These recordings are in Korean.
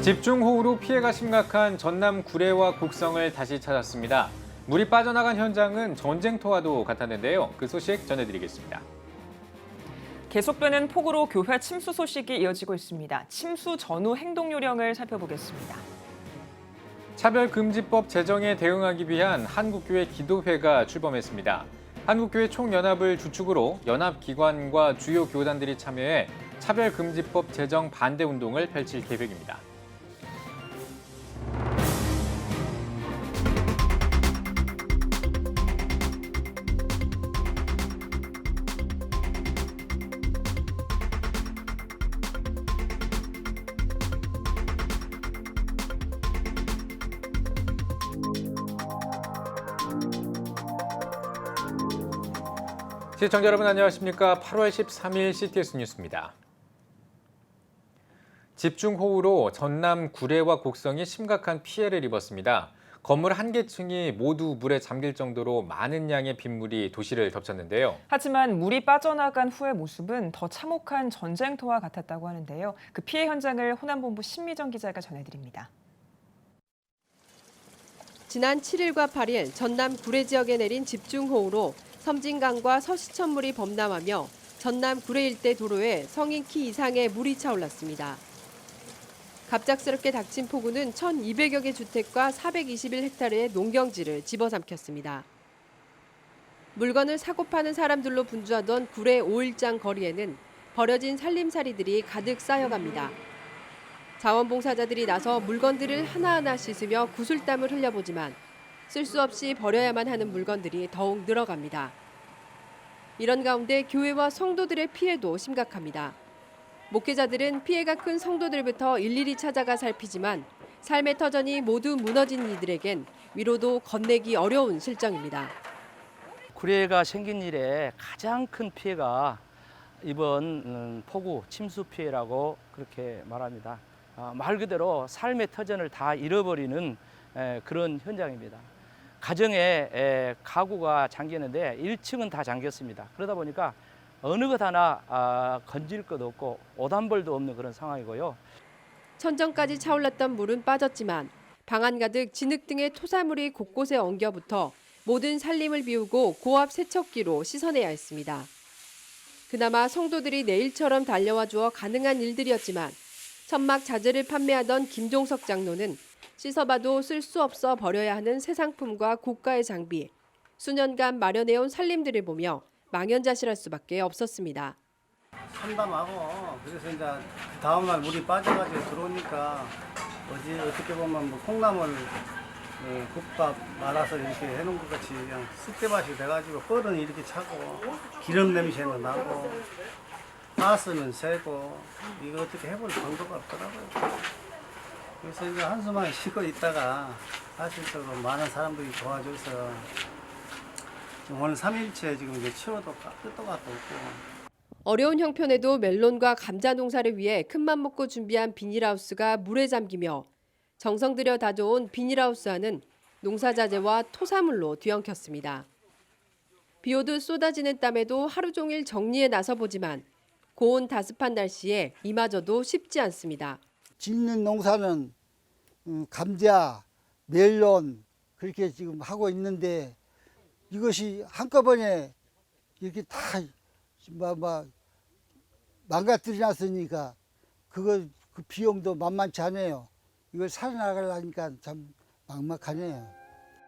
집중호우로 피해가 심각한 전남 구례와 곡성을 다시 찾았습니다. 물이 빠져나간 현장은 전쟁터와도 같았는데요. 그 소식 전해드리겠습니다. 계속되는 폭우로 교회 침수 소식이 이어지고 있습니다. 침수 전후 행동 요령을 살펴보겠습니다. 차별금지법 제정에 대응하기 위한 한국교회 기도회가 출범했습니다. 한국교회 총연합을 주축으로 연합기관과 주요 교단들이 참여해 차별금지법 제정 반대 운동을 펼칠 계획입니다. 시청자 여러분 안녕하십니까? 8월 13일 CTS 뉴스입니다. 집중호우로 전남 구례와 곡성이 심각한 피해를 입었습니다. 건물 한 개층이 모두 물에 잠길 정도로 많은 양의 빗물이 도시를 덮쳤는데요. 하지만 물이 빠져나간 후의 모습은 더 참혹한 전쟁터와 같았다고 하는데요. 그 피해 현장을 호남본부 신미정 기자가 전해드립니다. 지난 7일과 8일 전남 구례 지역에 내린 집중호우로 섬진강과 서시천물이 범람하며 전남 구례 일대 도로에 성인 키 이상의 물이 차올랐습니다. 갑작스럽게 닥친 폭우는 1,200여 개 주택과 421헥타르의 농경지를 집어삼켰습니다. 물건을 사고 파는 사람들로 분주하던 구례 5일장 거리에는 버려진 살림살이들이 가득 쌓여갑니다. 자원봉사자들이 나서 물건들을 하나하나 씻으며 구슬땀을 흘려보지만 쓸 수 없이 버려야만 하는 물건들이 더욱 늘어갑니다. 이런 가운데 교회와 성도들의 피해도 심각합니다. 목회자들은 피해가 큰 성도들부터 일일이 찾아가 살피지만 삶의 터전이 모두 무너진 이들에겐 위로도 건네기 어려운 실정입니다. 구례가 생긴 이래 가장 큰 피해가 이번 폭우 침수 피해라고 그렇게 말합니다. 말 그대로 삶의 터전을 다 잃어버리는 그런 현장입니다. 가정에 가구가 잠기는데 1층은 다 잠겼습니다. 그러다 보니까 어느 것 하나 건질 것 없고 오단벌도 없는 그런 상황이고요. 천정까지 차올랐던 물은 빠졌지만 방안 가득 진흙 등의 토사물이 곳곳에 엉겨붙어 모든 살림을 비우고 고압 세척기로 씻어내야 했습니다. 그나마 성도들이 내일처럼 달려와 주어 가능한 일들이었지만 천막 자재를 판매하던 김종석 장로는 씻어봐도 쓸 수 없어 버려야 하는 새 상품과 고가의 장비, 수년간 마련해온 살림들을 보며 망연자실할 수밖에 없었습니다. 참담하고 그래서 이제 그 다음날 물이 빠져가지고 들어오니까 어떻게 보면 뭐 콩나물 국밥 말아서 이렇게 해놓은 것 같이 그냥 쑥대밭이 돼가지고 뻘은 이렇게 차고 기름 냄새는 나고 가스는 새고 이거 어떻게 해볼 방도가 없더라고요. 그래서 이제 한숨만 쉬고 있다가 사실적으로 많은 사람들이 도와줘서 오늘 3일째 지금 이제 치워도 끝도 갔도 없고. 어려운 형편에도 멜론과 감자 농사를 위해 큰맘 먹고 준비한 비닐하우스가 물에 잠기며 정성 들여 다져온 비닐하우스 안은 농사자재와 토사물로 뒤엉켰습니다. 비 오듯 쏟아지는 땀에도 하루 종일 정리에 나서보지만 고온 다습한 날씨에 이마저도 쉽지 않습니다. 짓는 농사는 감자, 멜론 그렇게 지금 하고 있는데 이것이 한꺼번에 이렇게 다 망가뜨려 놨으니까 그 비용도 만만치 않아요. 이걸 살아나가려니까 참 막막하네요.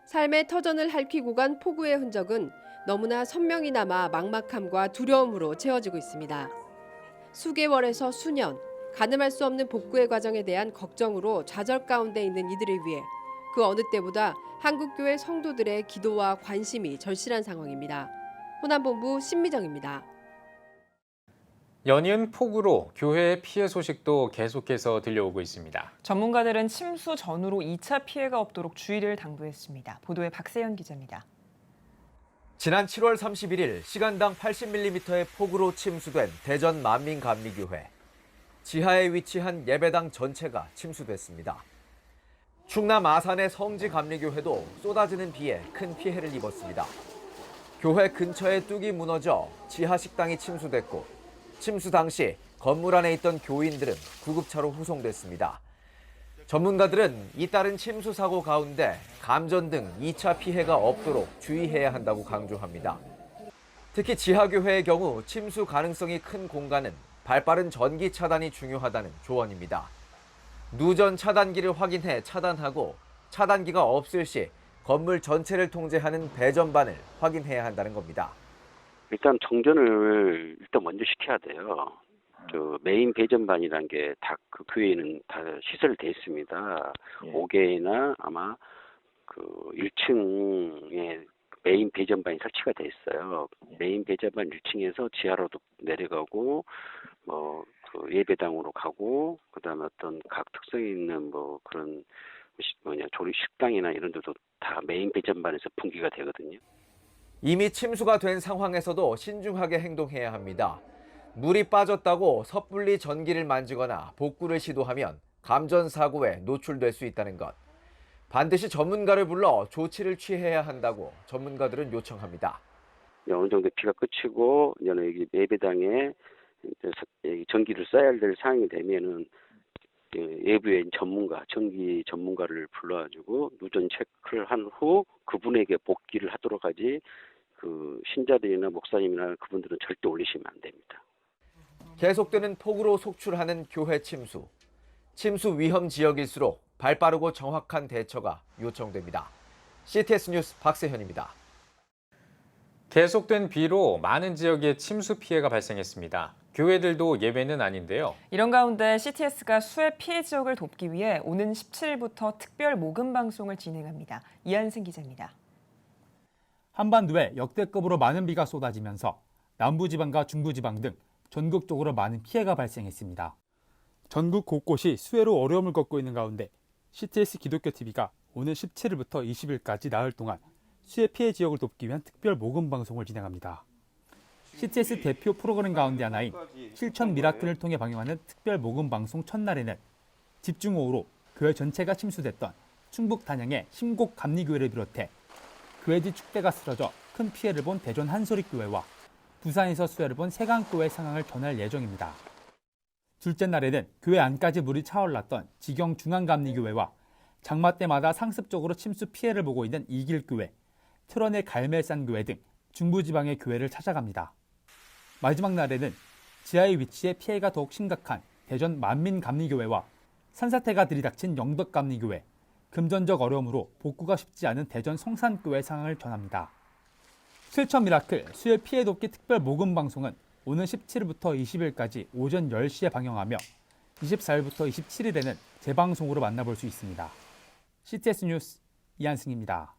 삶의 터전을 핥히고 간 폭우의 흔적은 너무나 선명히 남아 막막함과 두려움으로 채워지고 있습니다. 수개월에서 수년, 가늠할 수 없는 복구의 과정에 대한 걱정으로 좌절 가운데 있는 이들을 위해 그 어느 때보다 한국교회 성도들의 기도와 관심이 절실한 상황입니다. 호남본부 신미정입니다. 연이은 폭우로 교회의 피해 소식도 계속해서 들려오고 있습니다. 전문가들은 침수 전후로 2차 피해가 없도록 주의를 당부했습니다. 보도에 박세연 기자입니다. 지난 7월 31일 시간당 80mm의 폭우로 침수된 대전 만민감리교회. 지하에 위치한 예배당 전체가 침수됐습니다. 충남 아산의 성지감리교회도 쏟아지는 비에 큰 피해를 입었습니다. 교회 근처에 뚝이 무너져 지하 식당이 침수됐고 침수 당시 건물 안에 있던 교인들은 구급차로 후송됐습니다. 전문가들은 잇따른 침수 사고 가운데 감전 등 2차 피해가 없도록 주의해야 한다고 강조합니다. 특히 지하교회의 경우 침수 가능성이 큰 공간은 발빠른 전기 차단이 중요하다는 조언입니다. 누전 차단기를 확인해 차단하고 차단기가 없을 시 건물 전체를 통제하는 배전반을 확인해야 한다는 겁니다. 일단 정전을 먼저 시켜야 돼요. 메인 배전반이라는 게 다 그 교회에는 다 시설돼 있습니다. 5개나 아마 1층에 메인 배전반이 설치가 돼 있어요. 메인 배전반 1층에서 지하로도 내려가고 예배당으로 가고 그다음에 어떤 각 특성이 있는 그런 조리 식당이나 이런 데도 다 메인 배전반에서 분기가 되거든요. 이미 침수가 된 상황에서도 신중하게 행동해야 합니다. 물이 빠졌다고 섣불리 전기를 만지거나 복구를 시도하면 감전 사고에 노출될 수 있다는 것. 반드시 전문가를 불러 조치를 취해야 한다고 전문가들은 요청합니다. 어느 정도 비가 그치고 여기 예배당에 전기를 써야 될 상황이 되면은 외부의 전기 전문가를 불러가지고 누전 체크를 한 후 그분에게 복귀를 하도록 하지 신자들이나 목사님이나 그분들은 절대 올리시면 안 됩니다. 계속되는 폭우로 속출하는 교회 침수. 침수 위험 지역일수록 발빠르고 정확한 대처가 요청됩니다. CTS 뉴스 박세현입니다. 계속된 비로 많은 지역에 침수 피해가 발생했습니다. 교회들도 예외는 아닌데요. 이런 가운데 CTS가 수해 피해 지역을 돕기 위해 오는 17일부터 특별 모금 방송을 진행합니다. 이한승 기자입니다. 한반도에 역대급으로 많은 비가 쏟아지면서 남부지방과 중부지방 등 전국적으로 많은 피해가 발생했습니다. 전국 곳곳이 수해로 어려움을 겪고 있는 가운데 CTS 기독교TV가 오는 17일부터 20일까지 나흘 동안 수해 피해 지역을 돕기 위한 특별 모금 방송을 진행합니다. CTS 대표 프로그램 가운데 하나인 실천 미라클을 통해 방영하는 특별 모금 방송 첫날에는 집중호우로 교회 전체가 침수됐던 충북 단양의 심곡 감리교회를 비롯해 교회 뒤 축대가 쓰러져 큰 피해를 본 대전 한소리교회와 부산에서 수해를 본 세강교회 상황을 전할 예정입니다. 둘째 날에는 교회 안까지 물이 차올랐던 지경 중앙감리교회와 장마 때마다 상습적으로 침수 피해를 보고 있는 이길교회, 트런의 갈멜산교회 등 중부지방의 교회를 찾아갑니다. 마지막 날에는 지하에 위치해 피해가 더욱 심각한 대전 만민감리교회와 산사태가 들이닥친 영덕감리교회, 금전적 어려움으로 복구가 쉽지 않은 대전 성산교회 상황을 전합니다. 실천 미라클 수해 피해 돕기 특별 모금 방송은 오는 17일부터 20일까지 오전 10시에 방영하며 24일부터 27일에는 재방송으로 만나볼 수 있습니다. CTS 뉴스 이한승입니다.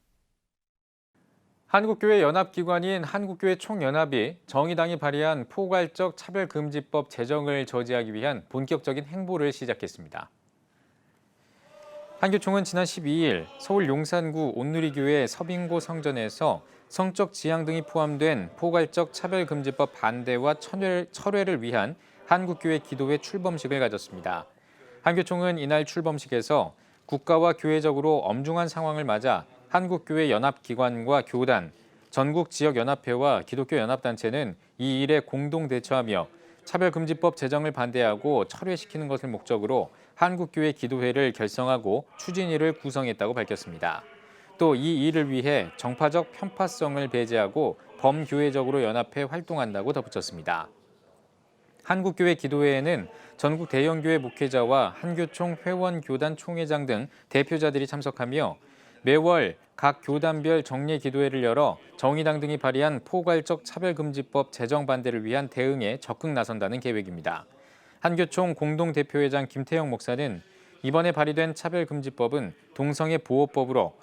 한국교회 연합기관인 한국교회 총연합이 정의당이 발의한 포괄적 차별금지법 제정을 저지하기 위한 본격적인 행보를 시작했습니다. 한교총은 지난 12일 서울 용산구 온누리교회 서빙고 성전에서 성적 지향 등이 포함된 포괄적 차별금지법 반대와 철회를 위한 한국교회 기도회 출범식을 가졌습니다. 한교총은 이날 출범식에서 국가와 교회적으로 엄중한 상황을 맞아 한국교회 연합기관과 교단, 전국 지역연합회와 기독교 연합단체는 이 일에 공동 대처하며 차별금지법 제정을 반대하고 철회시키는 것을 목적으로 한국교회 기도회를 결성하고 추진위를 구성했다고 밝혔습니다. 또 이 일을 위해 정파적 편파성을 배제하고 범교회적으로 연합해 활동한다고 덧붙였습니다. 한국교회 기도회에는 전국 대형교회 목회자와 한교총 회원 교단 총회장 등 대표자들이 참석하며 매월 각 교단별 정례 기도회를 열어 정의당 등이 발의한 포괄적 차별금지법 제정 반대를 위한 대응에 적극 나선다는 계획입니다. 한교총 공동대표회장 김태영 목사는 이번에 발의된 차별금지법은 동성애 보호법으로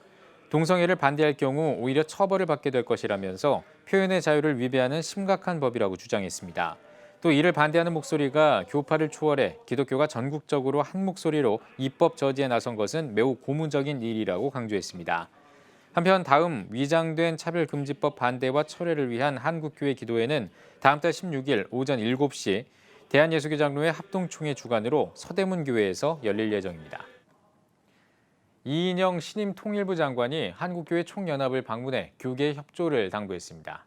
동성애를 반대할 경우 오히려 처벌을 받게 될 것이라면서 표현의 자유를 위배하는 심각한 법이라고 주장했습니다. 또 이를 반대하는 목소리가 교파를 초월해 기독교가 전국적으로 한 목소리로 입법 저지에 나선 것은 매우 고무적인 일이라고 강조했습니다. 한편 다음 위장된 차별금지법 반대와 철회를 위한 한국교회 기도회는 다음 달 16일 오전 7시 대한예수교 장로회 합동총회 주관으로 서대문교회에서 열릴 예정입니다. 이인영 신임 통일부 장관이 한국교회 총연합을 방문해 교계 협조를 당부했습니다.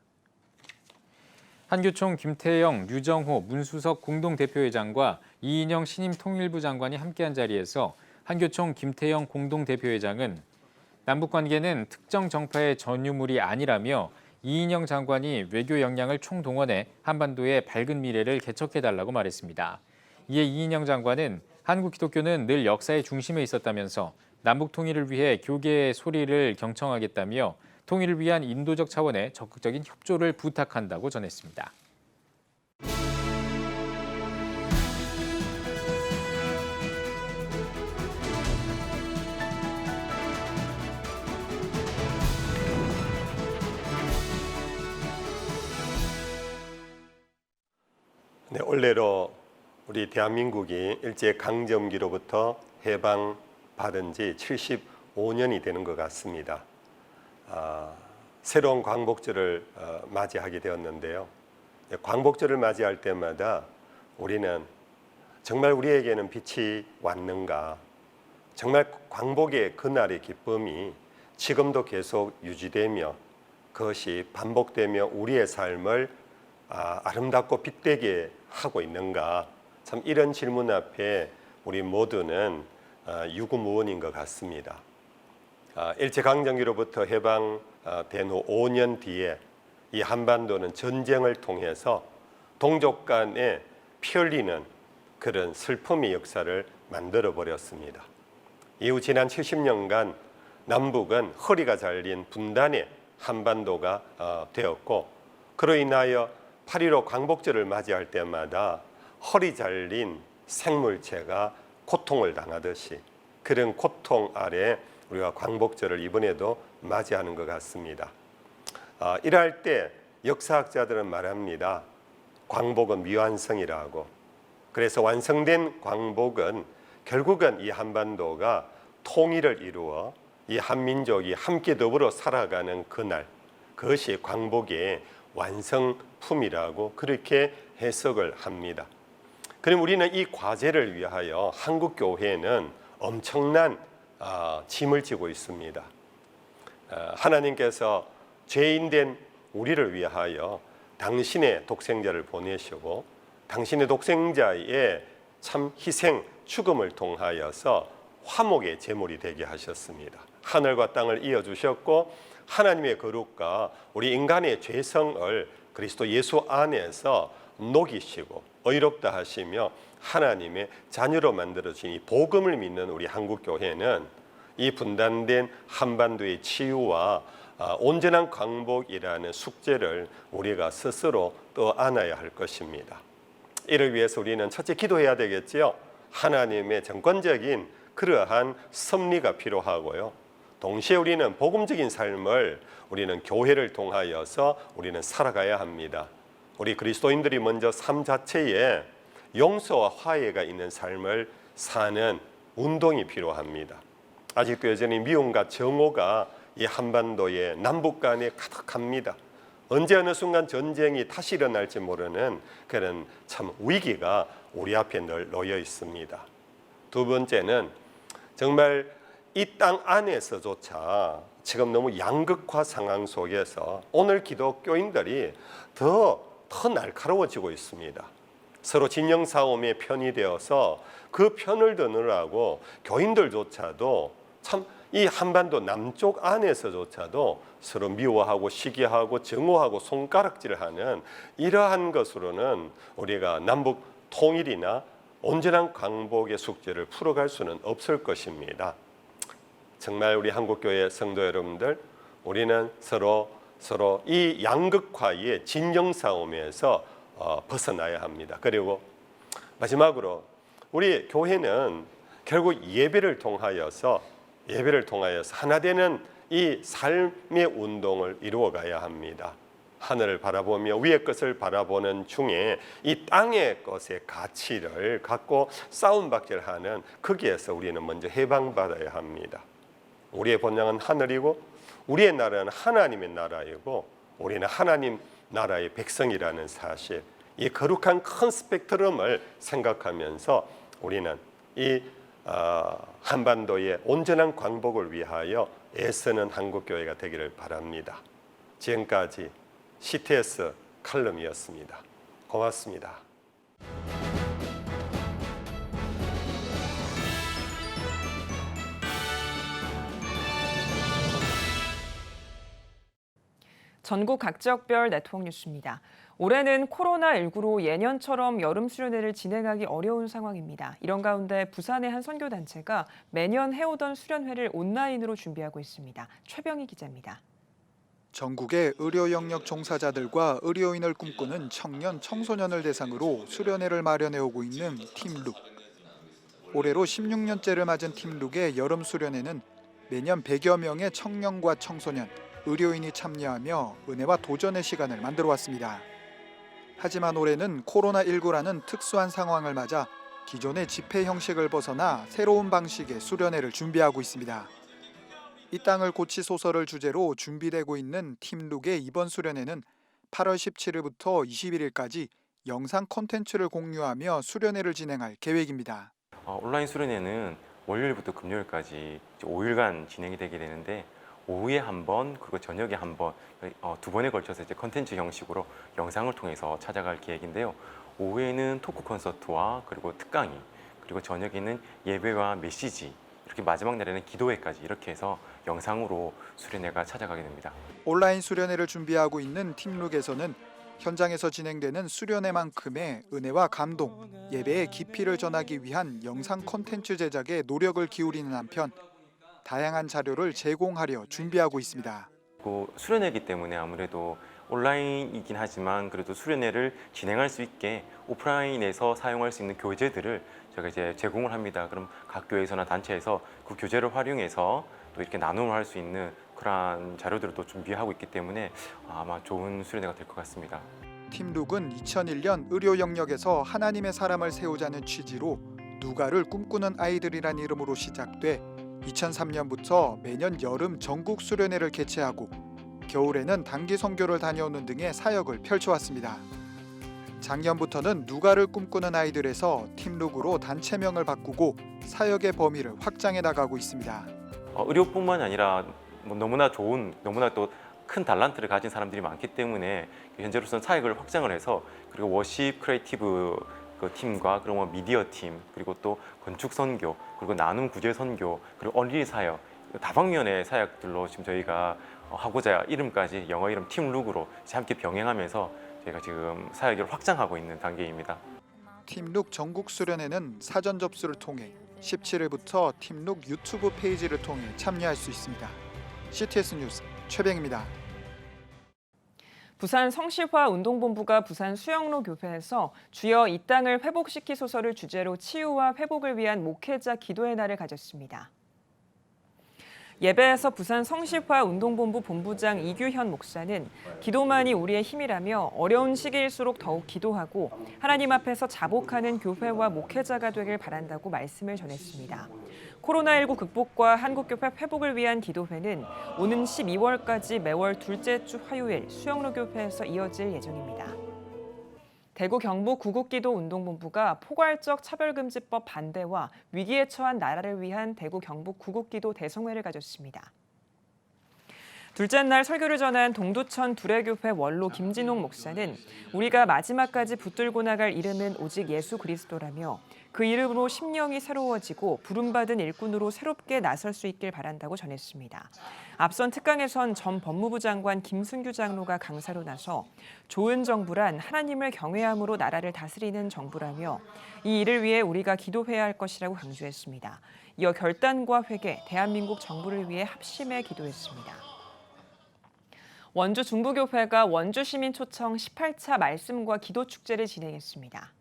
한교총 김태영, 류정호, 문수석 공동대표회장과 이인영 신임 통일부 장관이 함께한 자리에서 한교총 김태영 공동대표회장은 남북 관계는 특정 정파의 전유물이 아니라며 이인영 장관이 외교 역량을 총동원해 한반도의 밝은 미래를 개척해달라고 말했습니다. 이에 이인영 장관은 한국 기독교는 늘 역사의 중심에 있었다면서 남북 통일을 위해 교계의 소리를 경청하겠다며 통일을 위한 인도적 차원의 적극적인 협조를 부탁한다고 전했습니다. 네, 올해로 우리 대한민국이 일제강점기로부터 해방받은 지 75년이 되는 것 같습니다. 새로운 광복절을 맞이하게 되었는데요. 광복절을 맞이할 때마다 우리는 정말 우리에게는 빛이 왔는가, 정말 광복의 그날의 기쁨이 지금도 계속 유지되며 그것이 반복되며 우리의 삶을 아름답고 빛되게 하고 있는가, 참 이런 질문 앞에 우리 모두는 유구무원인 것 같습니다. 일제강점기로부터 해방된 후 5년 뒤에 이 한반도는 전쟁을 통해서 동족 간에 피 흘리는 그런 슬픔의 역사를 만들어 버렸습니다. 이후 지난 70년간 남북은 허리가 잘린 분단의 한반도가 되었고, 그로 인하여 8.15 광복절을 맞이할 때마다 허리 잘린 생물체가 고통을 당하듯이 그런 고통 아래 우리가 광복절을 이번에도 맞이하는 것 같습니다. 이럴 때 역사학자들은 말합니다. 광복은 미완성이라고. 그래서 완성된 광복은 결국은 이 한반도가 통일을 이루어 이 한민족이 함께 더불어 살아가는 그날, 그것이 광복의 완성품이라고 그렇게 해석을 합니다. 그럼 우리는 이 과제를 위하여 한국교회는 엄청난 짐을 지고 있습니다. 하나님께서 죄인된 우리를 위하여 당신의 독생자를 보내시고 당신의 독생자의 참 희생, 죽음을 통하여서 화목의 제물이 되게 하셨습니다. 하늘과 땅을 이어주셨고 하나님의 거룩과 우리 인간의 죄성을 그리스도 예수 안에서 녹이시고 의롭다 하시며 하나님의 자녀로 만들어진 이 복음을 믿는 우리 한국교회는 이 분단된 한반도의 치유와 온전한 광복이라는 숙제를 우리가 스스로 떠안아야 할 것입니다. 이를 위해서 우리는 첫째 기도해야 되겠지요. 하나님의 정권적인 그러한 섭리가 필요하고요. 동시에 우리는 복음적인 삶을 우리는 교회를 통하여서 우리는 살아가야 합니다. 우리 그리스도인들이 먼저 삶 자체에 용서와 화해가 있는 삶을 사는 운동이 필요합니다. 아직도 여전히 미움과 정오가 이 한반도의 남북 간에 가득합니다. 언제 어느 순간 전쟁이 다시 일어날지 모르는 그런 참 위기가 우리 앞에 늘 놓여 있습니다. 두 번째는 정말 이 땅 안에서조차 지금 너무 양극화 상황 속에서 오늘 기독교인들이 더 날카로워지고 있습니다. 서로 진영 싸움에 편이 되어서 그 편을 드느라고 교인들조차도 참 이 한반도 남쪽 안에서조차도 서로 미워하고 시기하고 정오하고 손가락질하는 이러한 것으로는 우리가 남북 통일이나 온전한 광복의 숙제를 풀어갈 수는 없을 것입니다. 정말 우리 한국교회 성도 여러분들, 우리는 서로 이 양극화의 진영 싸움에서 벗어나야 합니다. 그리고 마지막으로 우리 교회는 결국 예배를 통하여서 하나 되는 이 삶의 운동을 이루어가야 합니다. 하늘을 바라보며 위의 것을 바라보는 중에 이 땅의 것의 가치를 갖고 싸움박질하는 거기에서 우리는 먼저 해방받아야 합니다. 우리의 본향은 하늘이고 우리의 나라는 하나님의 나라이고 우리는 하나님 나라의 백성이라는 사실, 이 거룩한 큰 스펙트럼을 생각하면서 우리는 이 한반도의 온전한 광복을 위하여 애쓰는 한국교회가 되기를 바랍니다. 지금까지 CTS 칼럼이었습니다. 고맙습니다. 전국 각 지역별 네트워크 뉴스입니다. 올해는 코로나19로 예년처럼 여름 수련회를 진행하기 어려운 상황입니다. 이런 가운데 부산의 한 선교단체가 매년 해오던 수련회를 온라인으로 준비하고 있습니다. 최병희 기자입니다. 전국의 의료 영역 종사자들과 의료인을 꿈꾸는 청년, 청소년을 대상으로 수련회를 마련해오고 있는 팀룩. 올해로 16년째를 맞은 팀룩의 여름 수련회는 매년 100여 명의 청년과 청소년, 의료인이 참여하며 은혜와 도전의 시간을 만들어 왔습니다. 하지만 올해는 코로나19라는 특수한 상황을 맞아 기존의 집회 형식을 벗어나 새로운 방식의 수련회를 준비하고 있습니다. 이 땅을 고치소서를 주제로 준비되고 있는 팀룩의 이번 수련회는 8월 17일부터 21일까지 영상 콘텐츠를 공유하며 수련회를 진행할 계획입니다. 온라인 수련회는 월요일부터 금요일까지 5일간 진행이 되게 되는데 오후에 한 번, 그리고 저녁에 한 번, 두 번에 걸쳐서 이제 컨텐츠 형식으로 영상을 통해서 찾아갈 계획인데요. 오후에는 토크 콘서트와 그리고 특강이, 그리고 저녁에는 예배와 메시지, 이렇게 마지막 날에는 기도회까지 이렇게 해서 영상으로 수련회가 찾아가게 됩니다. 온라인 수련회를 준비하고 있는 팀룩에서는 현장에서 진행되는 수련회만큼의 은혜와 감동, 예배의 깊이를 전하기 위한 영상 콘텐츠 제작에 노력을 기울이는 한편 다양한 자료를 제공하려 준비하고 있습니다. 수련회이기 때문에 아무래도 온라인이긴 하지만 그래도 수련회를 진행할 수 있게 오프라인에서 사용할 수 있는 교재들을 제가 이제 제공을 합니다. 그럼 각 교회에서나 단체에서 그 교재를 활용해서 또 이렇게 나눔을 할 수 있는 그러한 자료들을 또 준비하고 있기 때문에 아마 좋은 수련회가 될 것 같습니다. 팀룩은 2001년 의료 영역에서 하나님의 사람을 세우자는 취지로 누가를 꿈꾸는 아이들이란 이름으로 시작돼 2003년부터 매년 여름 전국 수련회를 개최하고 겨울에는 단기 선교를 다녀오는 등의 사역을 펼쳐왔습니다. 작년부터는 누가를 꿈꾸는 아이들에서 팀룩으로 단체명을 바꾸고 사역의 범위를 확장해 나가고 있습니다. 의료뿐만 아니라 너무나 좋은, 너무나 또 큰 달란트를 가진 사람들이 많기 때문에 현재로서는 사역을 확장을 해서 그리고 워십 크리에이티브 그 팀과 그리고 미디어 팀, 그리고 또 건축 선교, 그리고 나눔 구제 선교, 그리고 어린이 사역, 다방면의 사역들로 지금 저희가 하고자 이름까지 영어 이름 팀룩으로 함께 병행하면서 저희가 지금 사역을 확장하고 있는 단계입니다. 팀룩 전국 수련회는 사전 접수를 통해 17일부터 팀룩 유튜브 페이지를 통해 참여할 수 있습니다. CTS 뉴스 최병입니다. 부산 성시화 운동본부가 부산 수영로 교회에서 주여 이 땅을 회복시키소서를 주제로 치유와 회복을 위한 목회자 기도의 날을 가졌습니다. 예배에서 부산 성시화 운동본부 본부장 이규현 목사는 기도만이 우리의 힘이라며 어려운 시기일수록 더욱 기도하고 하나님 앞에서 자복하는 교회와 목회자가 되길 바란다고 말씀을 전했습니다. 코로나19 극복과 한국교회 회복을 위한 기도회는 오는 12월까지 매월 둘째 주 화요일 수영로 교회에서 이어질 예정입니다. 대구 경북 구국기도운동본부가 포괄적 차별금지법 반대와 위기에 처한 나라를 위한 대구 경북 구국기도 대성회를 가졌습니다. 둘째 날 설교를 전한 동두천 두레교회 원로 김진홍 목사는 우리가 마지막까지 붙들고 나갈 이름은 오직 예수 그리스도라며 그 이름으로 심령이 새로워지고 부름받은 일꾼으로 새롭게 나설 수 있길 바란다고 전했습니다. 앞선 특강에선 전 법무부 장관 김승규 장로가 강사로 나서 좋은 정부란 하나님을 경외함으로 나라를 다스리는 정부라며 이 일을 위해 우리가 기도해야 할 것이라고 강조했습니다. 이어 결단과 회개, 대한민국 정부를 위해 합심해 기도했습니다. 원주 중부교회가 원주시민 초청 18차 말씀과 기도축제를 진행했습니다.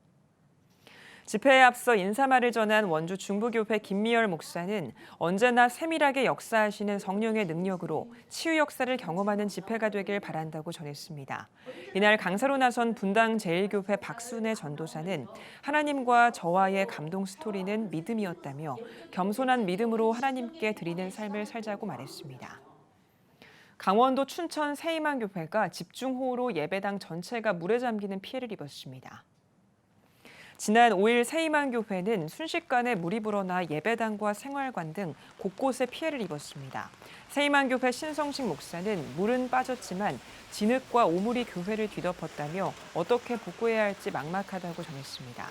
집회에 앞서 인사말을 전한 원주 중부교회 김미열 목사는 언제나 세밀하게 역사하시는 성령의 능력으로 치유 역사를 경험하는 집회가 되길 바란다고 전했습니다. 이날 강사로 나선 분당 제1교회 박순애 전도사는 하나님과 저와의 감동 스토리는 믿음이었다며 겸손한 믿음으로 하나님께 드리는 삶을 살자고 말했습니다. 강원도 춘천 세이만교회가 집중호우로 예배당 전체가 물에 잠기는 피해를 입었습니다. 지난 5일 세이만교회는 순식간에 물이 불어나 예배당과 생활관 등 곳곳에 피해를 입었습니다. 세이만교회 신성식 목사는 물은 빠졌지만 진흙과 오물이 교회를 뒤덮었다며 어떻게 복구해야 할지 막막하다고 전했습니다.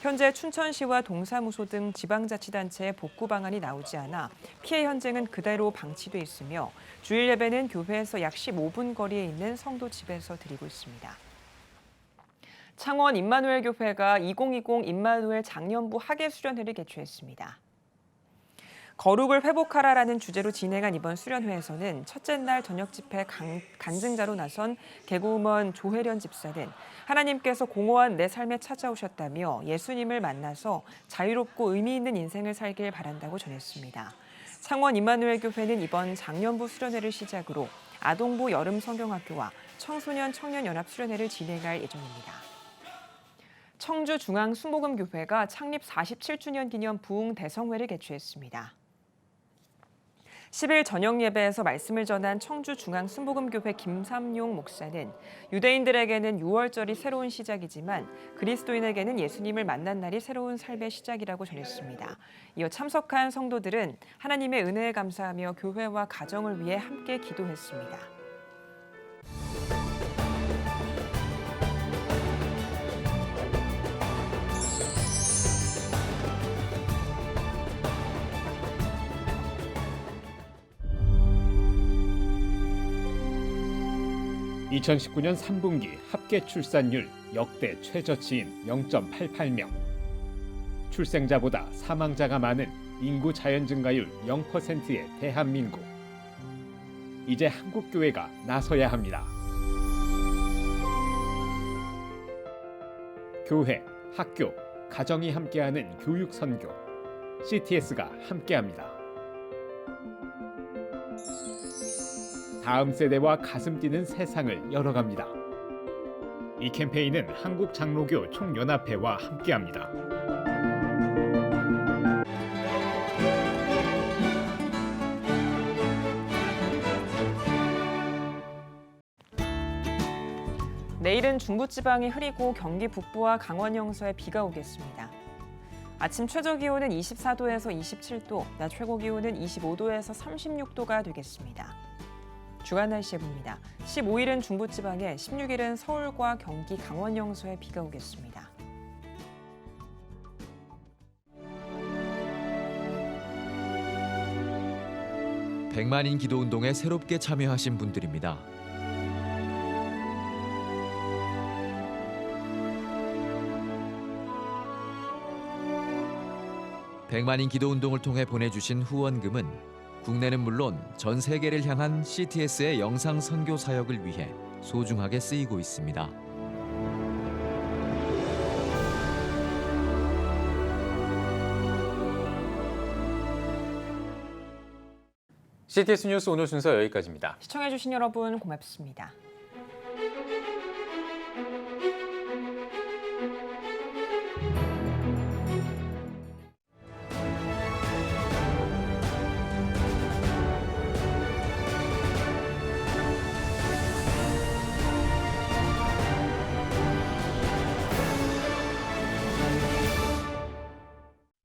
현재 춘천시와 동사무소 등 지방자치단체의 복구 방안이 나오지 않아 피해 현장은 그대로 방치돼 있으며 주일 예배는 교회에서 약 15분 거리에 있는 성도 집에서 드리고 있습니다. 창원 임마누엘 교회가 2020 임마누엘 장년부 학예 수련회를 개최했습니다. 거룩을 회복하라라는 주제로 진행한 이번 수련회에서는 첫째 날 저녁 집회 간증자로 나선 개구먼 조혜련 집사는 하나님께서 공허한 내 삶에 찾아오셨다며 예수님을 만나서 자유롭고 의미 있는 인생을 살길 바란다고 전했습니다. 창원 임마누엘 교회는 이번 장년부 수련회를 시작으로 아동부 여름 성경학교와 청소년 청년연합 수련회를 진행할 예정입니다. 청주 중앙순복음교회가 창립 47주년 기념 부흥 대성회를 개최했습니다. 10일 저녁 예배에서 말씀을 전한 청주 중앙순복음교회 김삼용 목사는 유대인들에게는 6월절이 새로운 시작이지만 그리스도인에게는 예수님을 만난 날이 새로운 삶의 시작이라고 전했습니다. 이어 참석한 성도들은 하나님의 은혜에 감사하며 교회와 가정을 위해 함께 기도했습니다. (2019년 3분기) 합계 출산율 역대 최저치인 0.88명. 출생자보다 사망자가 많은 인구 자연 증가율 0%의 대한민국. 이제 한국교회가 나서야 합니다. 교회, 학교, 가정이 함께하는 교육 선교. CTS가 함께합니다. 다음 세대와 가슴 뛰는 세상을 열어갑니다. 이 캠페인은 한국장로교 총연합회와 함께합니다. 내일은 중부지방이 흐리고 경기 북부와 강원 영서에 비가 오겠습니다. 아침 최저기온은 24도에서 27도, 낮 최고기온은 25도에서 36도가 되겠습니다. 주간 날씨 봅니다. 15일은 중부지방에, 16일은 서울과 경기, 강원 영서에 비가 오겠습니다. 백만인 기도운동에 새롭게 참여하신 분들입니다. 백만인 기도운동을 통해 보내주신 후원금은 국내는 물론 전 세계를 향한 CTS의 영상 선교 사역을 위해 소중하게 쓰이고 있습니다. CTS 뉴스 오늘 순서 여기까지입니다. 시청해주신 여러분 고맙습니다.